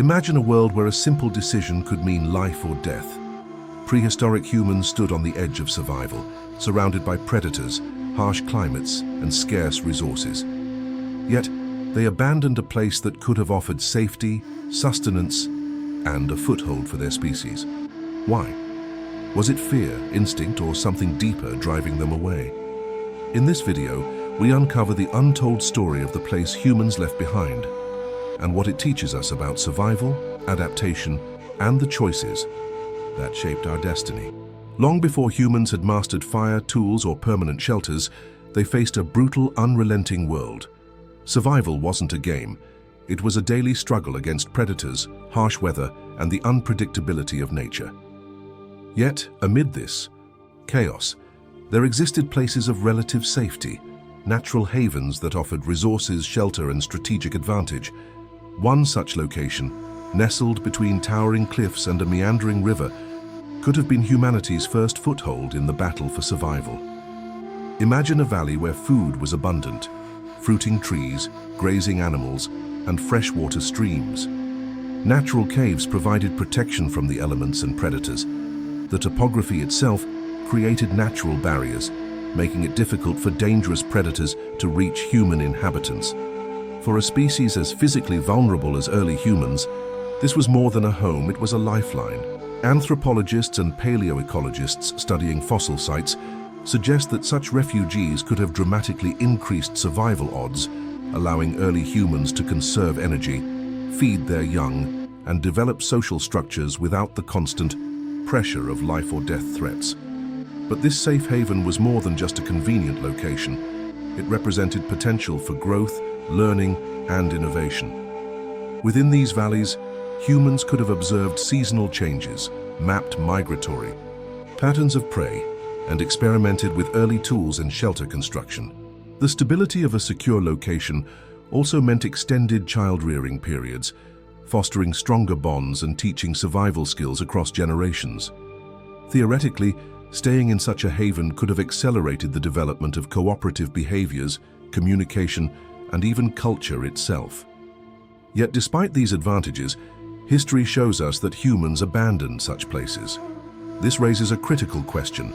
Imagine a world where a simple decision could mean life or death. Prehistoric humans stood on the edge of survival, surrounded by predators, harsh climates, and scarce resources. Yet, they abandoned a place that could have offered safety, sustenance, and a foothold for their species. Why? Was it fear, instinct, or something deeper driving them away? In this video, we uncover the untold story of the place humans left behind, and what it teaches us about survival, adaptation, and the choices that shaped our destiny. Long before humans had mastered fire, tools, or permanent shelters, they faced a brutal, unrelenting world. Survival wasn't a game. It was a daily struggle against predators, harsh weather, and the unpredictability of nature. Yet, amid this chaos, there existed places of relative safety, natural havens that offered resources, shelter, and strategic advantage. One such location, nestled between towering cliffs and a meandering river, could have been humanity's first foothold in the battle for survival. Imagine a valley where food was abundant, fruiting trees, grazing animals, and freshwater streams. Natural caves provided protection from the elements and predators. The topography itself created natural barriers, making it difficult for dangerous predators to reach human inhabitants. For a species as physically vulnerable as early humans, this was more than a home, it was a lifeline. Anthropologists and paleoecologists studying fossil sites suggest that such refugees could have dramatically increased survival odds, allowing early humans to conserve energy, feed their young, and develop social structures without the constant pressure of life or death threats. But this safe haven was more than just a convenient location. It represented potential for growth, learning, and innovation. Within these valleys, humans could have observed seasonal changes, mapped migratory patterns of prey, and experimented with early tools and shelter construction. The stability of a secure location also meant extended child-rearing periods, fostering stronger bonds and teaching survival skills across generations. Theoretically, staying in such a haven could have accelerated the development of cooperative behaviors, communication, and even culture itself. Yet despite these advantages, history shows us that humans abandoned such places. This raises a critical question.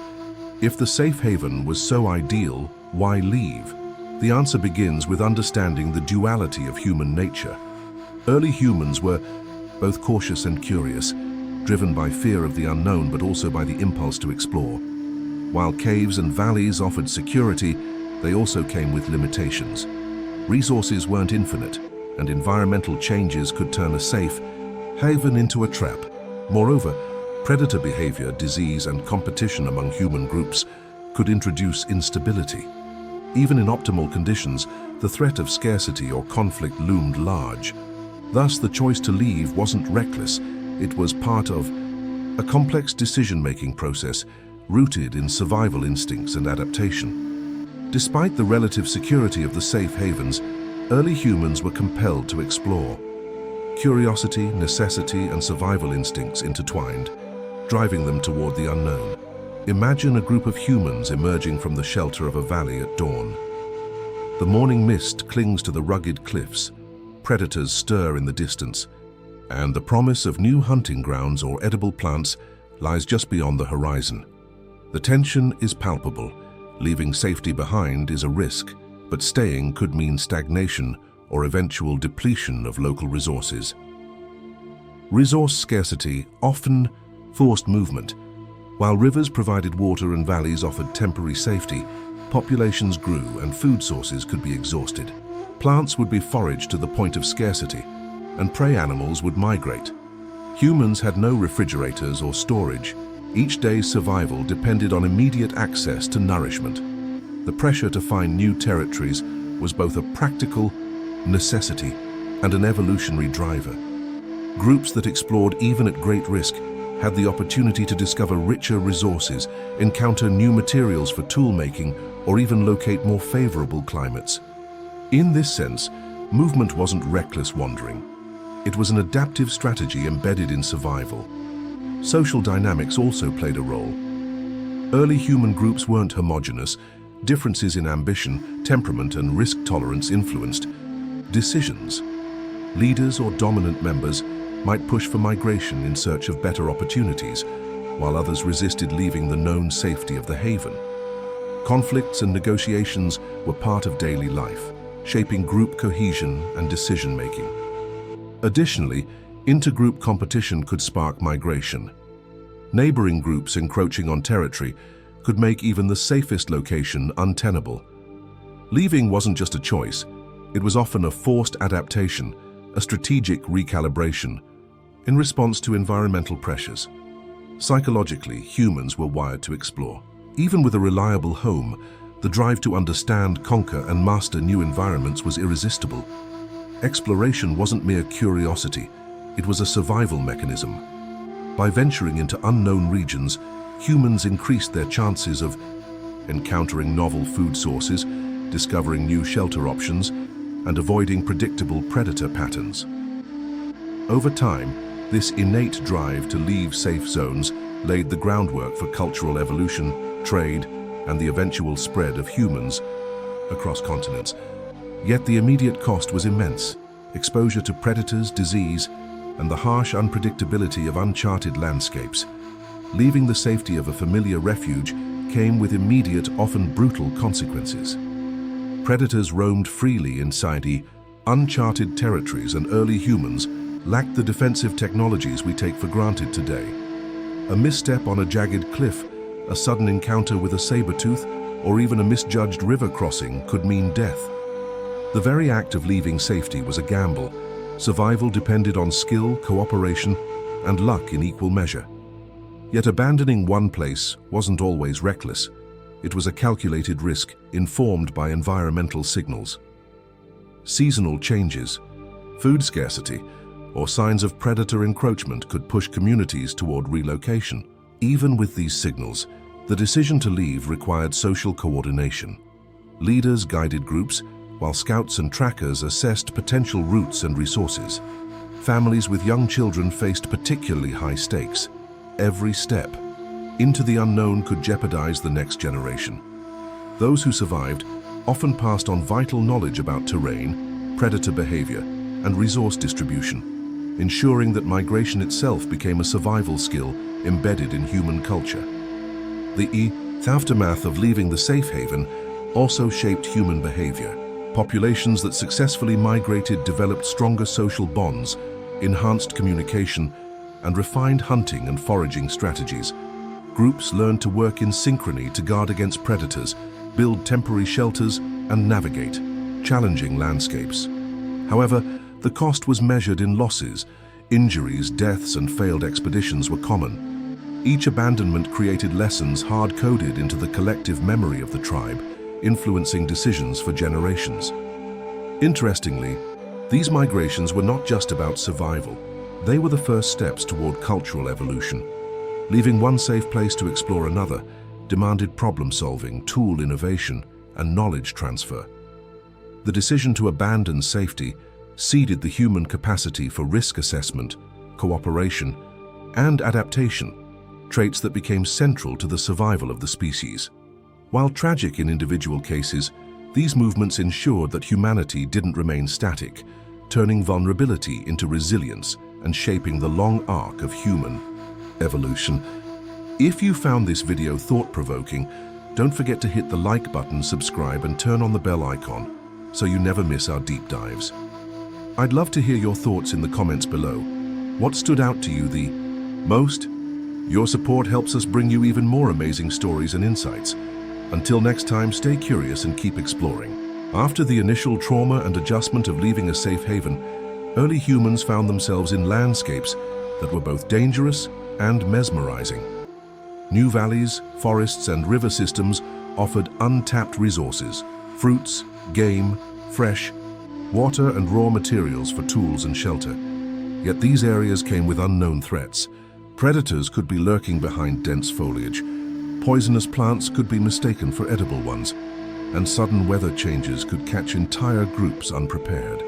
If the safe haven was so ideal, why leave? The answer begins with understanding the duality of human nature. Early humans were both cautious and curious, driven by fear of the unknown but also by the impulse to explore. While caves and valleys offered security, they also came with limitations. Resources weren't infinite, and environmental changes could turn a safe haven into a trap. Moreover, predator behavior, disease, and competition among human groups could introduce instability. Even in optimal conditions, the threat of scarcity or conflict loomed large. Thus, the choice to leave wasn't reckless. It was part of a complex decision-making process rooted in survival instincts and adaptation. Despite the relative security of the safe havens, early humans were compelled to explore. Curiosity, necessity, and survival instincts intertwined, driving them toward the unknown. Imagine a group of humans emerging from the shelter of a valley at dawn. The morning mist clings to the rugged cliffs, predators stir in the distance, and the promise of new hunting grounds or edible plants lies just beyond the horizon. The tension is palpable. Leaving safety behind is a risk, but staying could mean stagnation or eventual depletion of local resources. Resource scarcity often forced movement. While rivers provided water and valleys offered temporary safety, populations grew and food sources could be exhausted. Plants would be foraged to the point of scarcity, and prey animals would migrate. Humans had no refrigerators or storage. Each day's survival depended on immediate access to nourishment. The pressure to find new territories was both a practical necessity and an evolutionary driver. Groups that explored even at great risk had the opportunity to discover richer resources, encounter new materials for tool-making, or even locate more favorable climates. In this sense, movement wasn't reckless wandering. It was an adaptive strategy embedded in survival. Social dynamics also played a role. Early human groups weren't homogeneous. Differences in ambition, temperament, and risk tolerance influenced decisions. Leaders or dominant members might push for migration in search of better opportunities, while others resisted leaving the known safety of the haven. Conflicts and negotiations were part of daily life, shaping group cohesion and decision-making. Additionally, intergroup competition could spark migration. Neighboring groups encroaching on territory could make even the safest location untenable. Leaving wasn't just a choice, it was often a forced adaptation, a strategic recalibration, in response to environmental pressures. Psychologically, humans were wired to explore. Even with a reliable home, the drive to understand, conquer, and master new environments was irresistible. Exploration wasn't mere curiosity, it was a survival mechanism. By venturing into unknown regions, humans increased their chances of encountering novel food sources, discovering new shelter options, and avoiding predictable predator patterns. Over time, this innate drive to leave safe zones laid the groundwork for cultural evolution, trade, and the eventual spread of humans across continents. Yet the immediate cost was immense: exposure to predators, disease, and the harsh unpredictability of uncharted landscapes. Leaving the safety of a familiar refuge came with immediate, often brutal consequences. Predators roamed freely inside the uncharted territories, and early humans lacked the defensive technologies we take for granted today. A misstep on a jagged cliff, a sudden encounter with a saber-tooth, or even a misjudged river crossing could mean death. The very act of leaving safety was a gamble. Survival depended on skill, cooperation, and luck in equal measure. Yet abandoning one place wasn't always reckless. It was a calculated risk, informed by environmental signals. Seasonal changes, food scarcity, or signs of predator encroachment could push communities toward relocation. Even with these signals, the decision to leave required social coordination. Leaders guided groups, while scouts and trackers assessed potential routes and resources. Families with young children faced particularly high stakes. Every step into the unknown could jeopardize the next generation. Those who survived often passed on vital knowledge about terrain, predator behavior, and resource distribution, ensuring that migration itself became a survival skill embedded in human culture. The aftermath of leaving the safe haven also shaped human behavior. Populations that successfully migrated developed stronger social bonds, enhanced communication, and refined hunting and foraging strategies. Groups learned to work in synchrony to guard against predators, build temporary shelters, and navigate challenging landscapes. However, the cost was measured in losses. Injuries, deaths, and failed expeditions were common. Each abandonment created lessons hard-coded into the collective memory of the tribe, influencing decisions for generations. Interestingly, these migrations were not just about survival. They were the first steps toward cultural evolution. Leaving one safe place to explore another demanded problem-solving, tool innovation, and knowledge transfer. The decision to abandon safety seeded the human capacity for risk assessment, cooperation, and adaptation, traits that became central to the survival of the species. While tragic in individual cases, these movements ensured that humanity didn't remain static, turning vulnerability into resilience and shaping the long arc of human evolution. If you found this video thought-provoking, don't forget to hit the like button, subscribe, and turn on the bell icon so you never miss our deep dives. I'd love to hear your thoughts in the comments below. What stood out to you the most? Your support helps us bring you even more amazing stories and insights. Until next time, stay curious and keep exploring. After the initial trauma and adjustment of leaving a safe haven, early humans found themselves in landscapes that were both dangerous and mesmerizing. New valleys, forests, and river systems offered untapped resources: fruits, game, fresh water, and raw materials for tools and shelter. Yet these areas came with unknown threats. Predators could be lurking behind dense foliage. Poisonous plants could be mistaken for edible ones, and sudden weather changes could catch entire groups unprepared.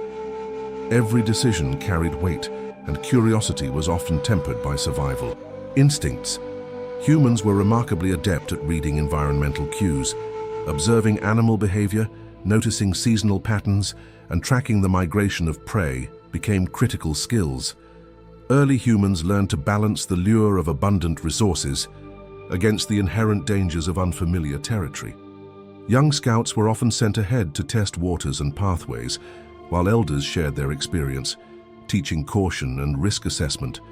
Every decision carried weight, and curiosity was often tempered by survival instincts. Humans were remarkably adept at reading environmental cues. Observing animal behavior, noticing seasonal patterns, and tracking the migration of prey became critical skills. Early humans learned to balance the lure of abundant resources against the inherent dangers of unfamiliar territory. Young scouts were often sent ahead to test waters and pathways, while elders shared their experience, teaching caution and risk assessment.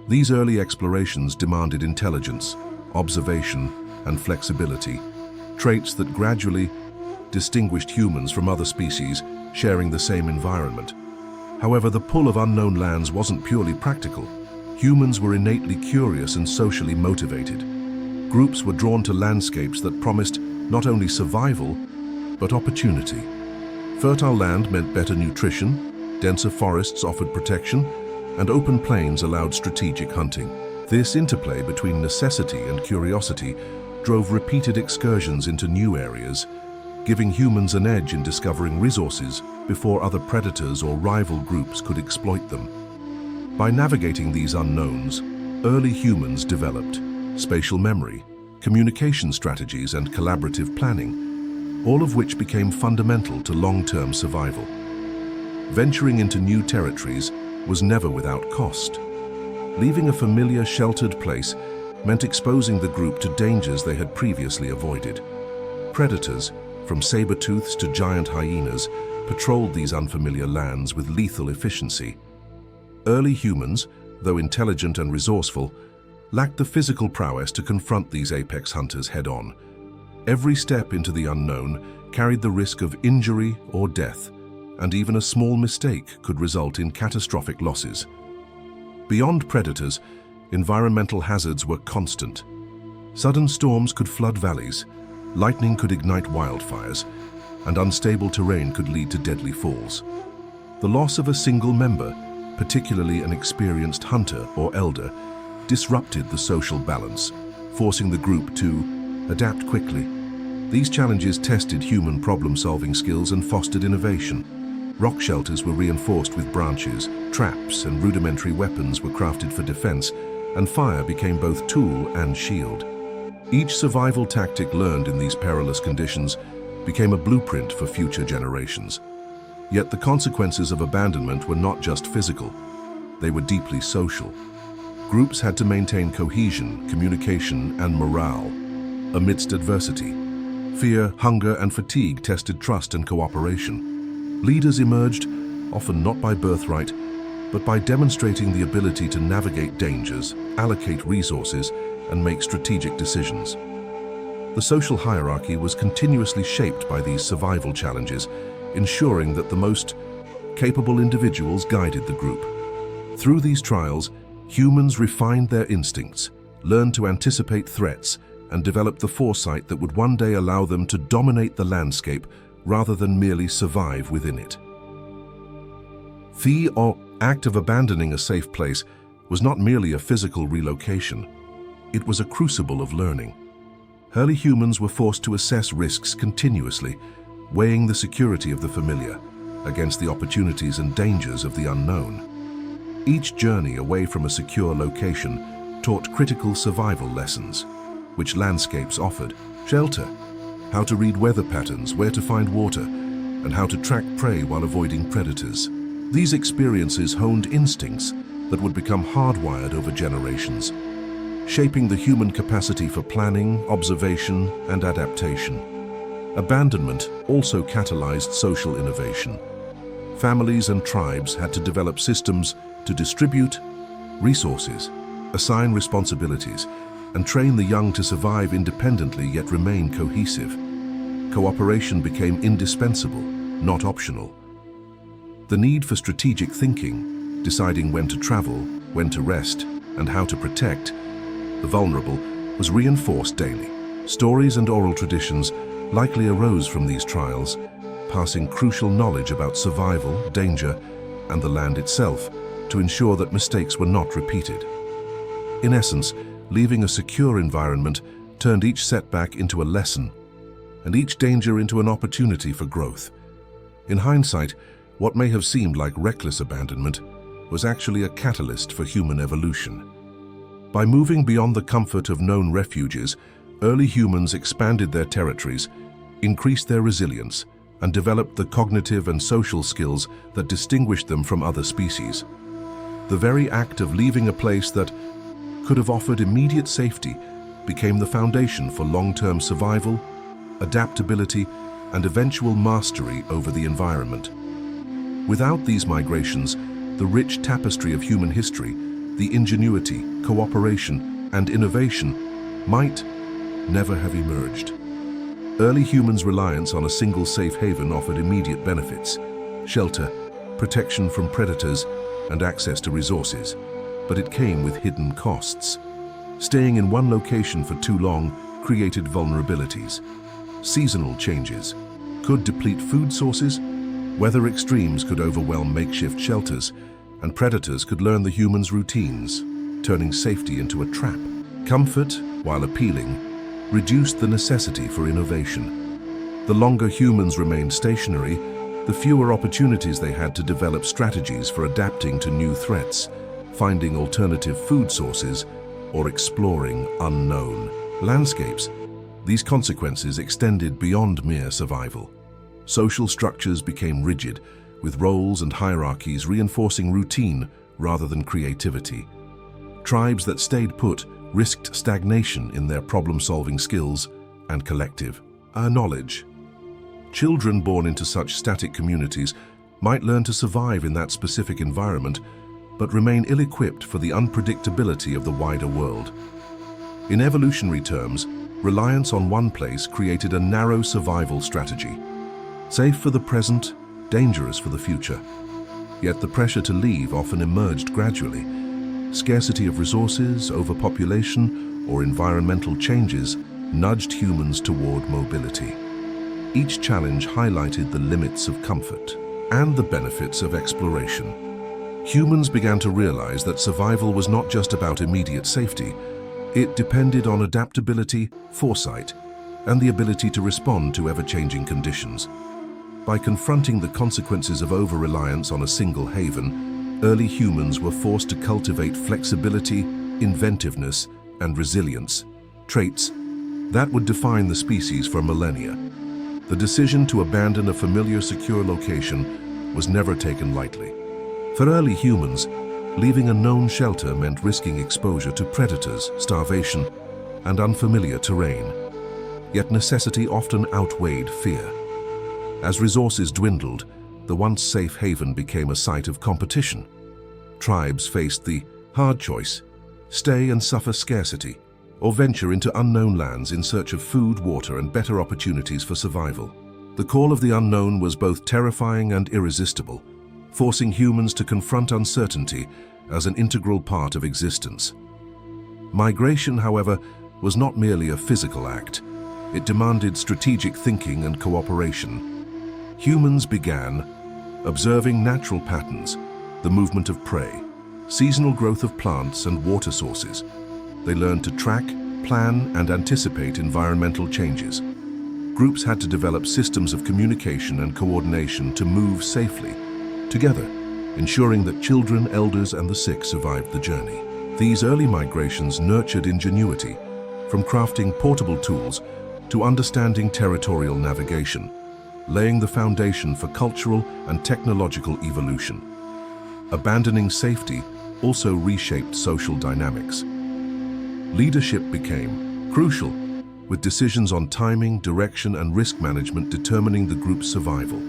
These early explorations demanded intelligence, observation, and flexibility, traits that gradually distinguished humans from other species sharing the same environment. However, the pull of unknown lands wasn't purely practical. Humans were innately curious and socially motivated. Groups were drawn to landscapes that promised not only survival, but opportunity. Fertile land meant better nutrition, denser forests offered protection, and open plains allowed strategic hunting. This interplay between necessity and curiosity drove repeated excursions into new areas, giving humans an edge in discovering resources before other predators or rival groups could exploit them. By navigating these unknowns, early humans developed spatial memory, communication strategies, and collaborative planning, all of which became fundamental to long-term survival. Venturing into new territories was never without cost. Leaving a familiar, sheltered place meant exposing the group to dangers they had previously avoided. Predators, from saber-tooths to giant hyenas, patrolled these unfamiliar lands with lethal efficiency. Early humans, though intelligent and resourceful, lacked the physical prowess to confront these apex hunters head-on. Every step into the unknown carried the risk of injury or death, and even a small mistake could result in catastrophic losses. Beyond predators, environmental hazards were constant. Sudden storms could flood valleys, lightning could ignite wildfires, and unstable terrain could lead to deadly falls. The loss of a single member, particularly an experienced hunter or elder, disrupted the social balance, forcing the group to adapt quickly. These challenges tested human problem-solving skills and fostered innovation. Rock shelters were reinforced with branches, traps and rudimentary weapons were crafted for defense, and fire became both tool and shield. Each survival tactic learned in these perilous conditions became a blueprint for future generations. Yet the consequences of abandonment were not just physical, they were deeply social. Groups had to maintain cohesion, communication, and morale amidst adversity. Fear, hunger, and fatigue tested trust and cooperation. Leaders emerged, often not by birthright, but by demonstrating the ability to navigate dangers, allocate resources, and make strategic decisions. The social hierarchy was continuously shaped by these survival challenges, ensuring that the most capable individuals guided the group. Through these trials, humans refined their instincts, learned to anticipate threats, and developed the foresight that would one day allow them to dominate the landscape rather than merely survive within it. The act of abandoning a safe place was not merely a physical relocation. It was a crucible of learning. Early humans were forced to assess risks continuously, weighing the security of the familiar against the opportunities and dangers of the unknown. Each journey away from a secure location taught critical survival lessons, which landscapes offered: shelter, how to read weather patterns, where to find water, and how to track prey while avoiding predators. These experiences honed instincts that would become hardwired over generations, shaping the human capacity for planning, observation, and adaptation. Abandonment also catalyzed social innovation. Families and tribes had to develop systems to distribute resources, assign responsibilities, and train the young to survive independently yet remain cohesive. Cooperation became indispensable, not optional. The need for strategic thinking, deciding when to travel, when to rest, and how to protect the vulnerable, was reinforced daily. Stories and oral traditions likely arose from these trials, passing crucial knowledge about survival, danger, and the land itself to ensure that mistakes were not repeated. In essence, leaving a secure environment turned each setback into a lesson, and each danger into an opportunity for growth. In hindsight, what may have seemed like reckless abandonment was actually a catalyst for human evolution. By moving beyond the comfort of known refuges, early humans expanded their territories, increased their resilience, and developed the cognitive and social skills that distinguished them from other species. The very act of leaving a place that could have offered immediate safety became the foundation for long-term survival, adaptability, and eventual mastery over the environment. Without these migrations, the rich tapestry of human history, the ingenuity, cooperation, and innovation might never have emerged. Early humans' reliance on a single safe haven offered immediate benefits: shelter, protection from predators, and access to resources. But it came with hidden costs. Staying in one location for too long created vulnerabilities. Seasonal changes could deplete food sources, weather extremes could overwhelm makeshift shelters, and predators could learn the humans' routines, turning safety into a trap. Comfort, while appealing, reduced the necessity for innovation. The longer humans remained stationary, the fewer opportunities they had to develop strategies for adapting to new threats, finding alternative food sources, or exploring unknown landscapes. These consequences extended beyond mere survival. Social structures became rigid, with roles and hierarchies reinforcing routine rather than creativity. Tribes that stayed put risked stagnation in their problem-solving skills and collective knowledge. Children born into such static communities might learn to survive in that specific environment, but remain ill-equipped for the unpredictability of the wider world. In evolutionary terms, reliance on one place created a narrow survival strategy. Safe for the present, dangerous for the future. Yet the pressure to leave often emerged gradually. Scarcity of resources, overpopulation, or environmental changes nudged humans toward mobility. Each challenge highlighted the limits of comfort and the benefits of exploration. Humans began to realize that survival was not just about immediate safety. It depended on adaptability, foresight, and the ability to respond to ever-changing conditions. By confronting the consequences of over-reliance on a single haven, early humans were forced to cultivate flexibility, inventiveness, and resilience, traits that would define the species for millennia. The decision to abandon a familiar, secure location was never taken lightly. For early humans, leaving a known shelter meant risking exposure to predators, starvation, and unfamiliar terrain. Yet necessity often outweighed fear. As resources dwindled, the once safe haven became a site of competition. Tribes faced the hard choice: stay and suffer scarcity, or venture into unknown lands in search of food, water, and better opportunities for survival. The call of the unknown was both terrifying and irresistible, forcing humans to confront uncertainty as an integral part of existence. Migration, however, was not merely a physical act. It demanded strategic thinking and cooperation. Humans began observing natural patterns, the movement of prey, seasonal growth of plants and water sources. They learned to track, plan, and anticipate environmental changes. Groups had to develop systems of communication and coordination to move safely together, ensuring that children, elders, and the sick survived the journey. These early migrations nurtured ingenuity, from crafting portable tools to understanding territorial navigation, laying the foundation for cultural and technological evolution. Abandoning safety also reshaped social dynamics. Leadership became crucial, with decisions on timing, direction, and risk management determining the group's survival.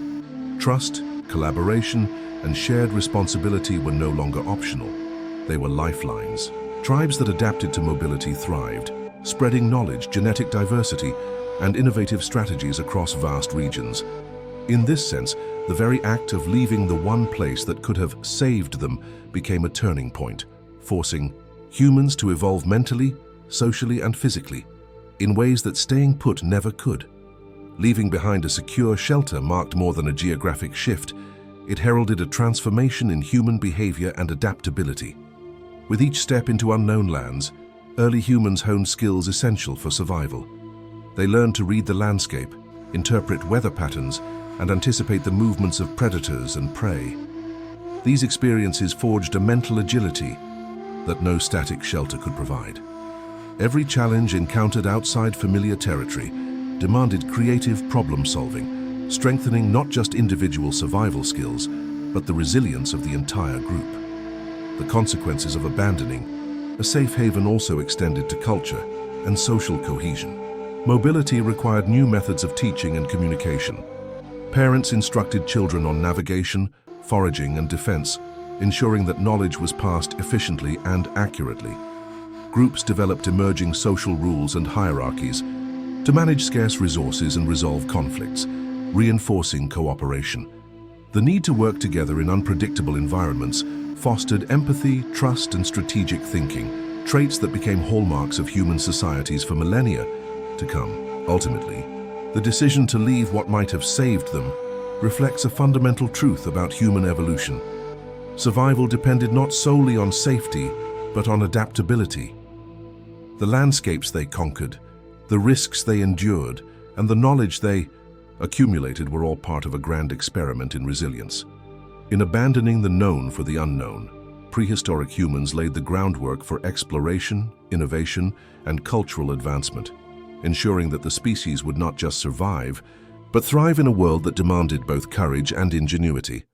Trust, collaboration, and shared responsibility were no longer optional. They were lifelines. Tribes that adapted to mobility thrived, spreading knowledge, genetic diversity, and innovative strategies across vast regions. In this sense, the very act of leaving the one place that could have saved them became a turning point, forcing humans to evolve mentally, socially, and physically, in ways that staying put never could. Leaving behind a secure shelter marked more than a geographic shift. It heralded a transformation in human behavior and adaptability. With each step into unknown lands, early humans honed skills essential for survival. They learned to read the landscape, interpret weather patterns, and anticipate the movements of predators and prey. These experiences forged a mental agility that no static shelter could provide. Every challenge encountered outside familiar territory demanded creative problem-solving, strengthening not just individual survival skills, but the resilience of the entire group. the consequences of abandoning, a safe haven also extended to culture and social cohesion. Mobility required new methods of teaching and communication. Parents instructed children on navigation, foraging, and defense, ensuring that knowledge was passed efficiently and accurately. Groups developed emerging social rules and hierarchies to manage scarce resources and resolve conflicts, reinforcing cooperation. The need to work together in unpredictable environments fostered empathy, trust, and strategic thinking, traits that became hallmarks of human societies for millennia to come. Ultimately, the decision to leave what might have saved them reflects a fundamental truth about human evolution. Survival depended not solely on safety, but on adaptability. The landscapes they conquered, the risks they endured, and the knowledge they accumulated were all part of a grand experiment in resilience. In abandoning the known for the unknown, prehistoric humans laid the groundwork for exploration, innovation, and cultural advancement, ensuring that the species would not just survive, but thrive in a world that demanded both courage and ingenuity.